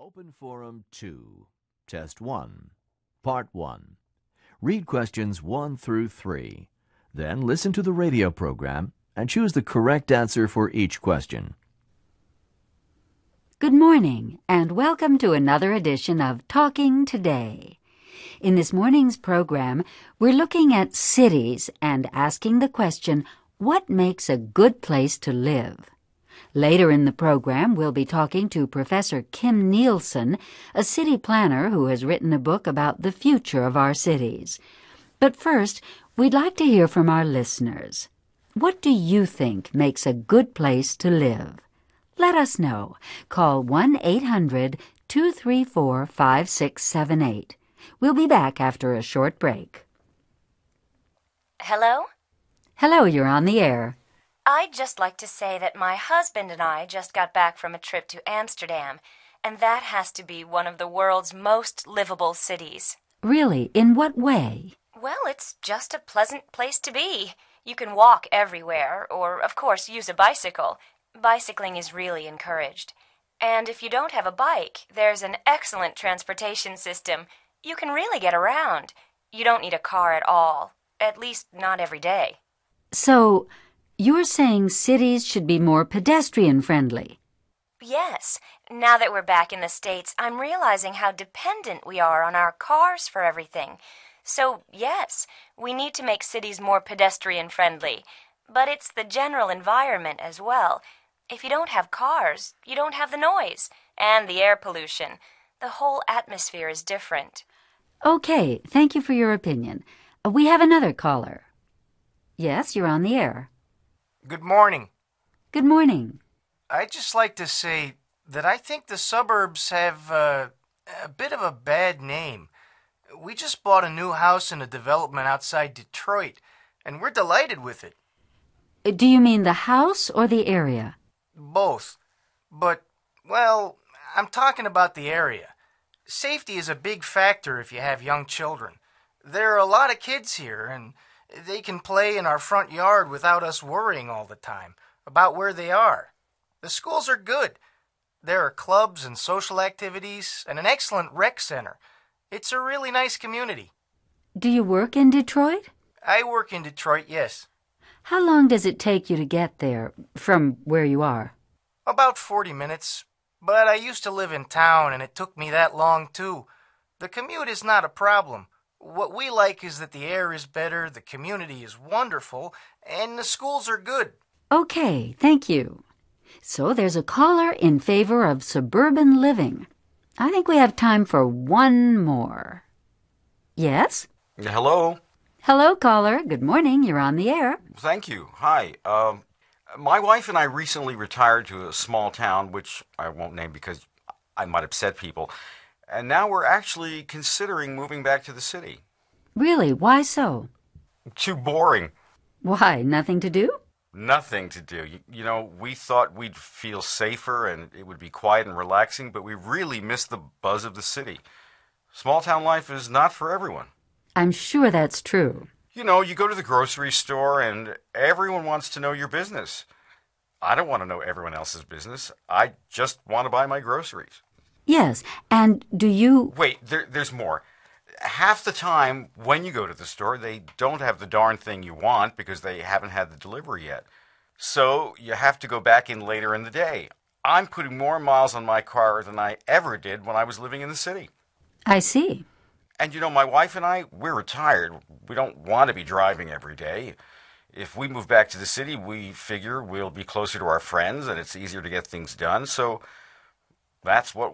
Open Forum 2, Test 1, Part 1. Read questions 1 through 3. Then listen to the radio program and choose the correct answer for each question. Good morning, and welcome to another edition of Talking Today. In this morning's program, we're looking at cities and asking the question, what makes a good place to live? Later in the program, we'll be talking to Professor Kim Nielsen, a city planner who has written a book about the future of our cities. But first, we'd like to hear from our listeners. What do you think makes a good place to live? Let us know. Call 1-800-234-5678. We'll be back after a short break. Hello? Hello, you're on the air. I'd just like to say that my husband and I just got back from a trip to Amsterdam, and that has to be one of the world's most livable cities. Really? In what way? Well, it's just a pleasant place to be. You can walk everywhere, or, of course, use a bicycle. Bicycling is really encouraged. And if you don't have a bike, there's an excellent transportation system. You can really get around. You don't need a car at all, at least not every day. So, you're saying cities should be more pedestrian-friendly? Yes. Now that we're back in the States, I'm realizing how dependent we are on our cars for everything. So, yes, we need to make cities more pedestrian-friendly. But it's the general environment as well. If you don't have cars, you don't have the noise and the air pollution. The whole atmosphere is different. Okay, thank you for your opinion. We have another caller. Yes, you're on the air. Good morning. Good morning. I'd just like to say that I think the suburbs have a bit of a bad name. We just bought a new house in a development outside Detroit, and we're delighted with it. Do you mean the house or the area? Both. But, well, I'm talking about the area. Safety is a big factor if you have young children. There are a lot of kids here, and they can play in our front yard without us worrying all the time about where they are. The schools are good. There are clubs and social activities and an excellent rec center. It's a really nice community. Do you work in Detroit? I work in Detroit, yes. How long does it take you to get there from where you are? About 40 minutes. But I used to live in town, and it took me that long, too. The commute is not a problem. What we like is that the air is better, the community is wonderful, and the schools are good. Okay, thank you. So there's a caller in favor of suburban living. I think we have time for one more. Yes? Hello? Hello, caller. Good morning. You're on the air. Thank you. Hi. My wife and I recently retired to a small town, which I won't name because I might upset people. And now we're actually considering moving back to the city. Really? Why so? Too boring. Why? Nothing to do? Nothing to do. You know, we thought we'd feel safer and it would be quiet and relaxing, but we really miss the buzz of the city. Small town life is not for everyone. I'm sure that's true. You know, you go to the grocery store and everyone wants to know your business. I don't want to know everyone else's business. I just want to buy my groceries. Yes, and do you... Wait, there's more. Half the time when you go to the store, they don't have the darn thing you want because they haven't had the delivery yet. So you have to go back in later in the day. I'm putting more miles on my car than I ever did when I was living in the city. I see. And you know, my wife and I, we're retired. We don't want to be driving every day. If we move back to the city, we figure we'll be closer to our friends and it's easier to get things done. So that's what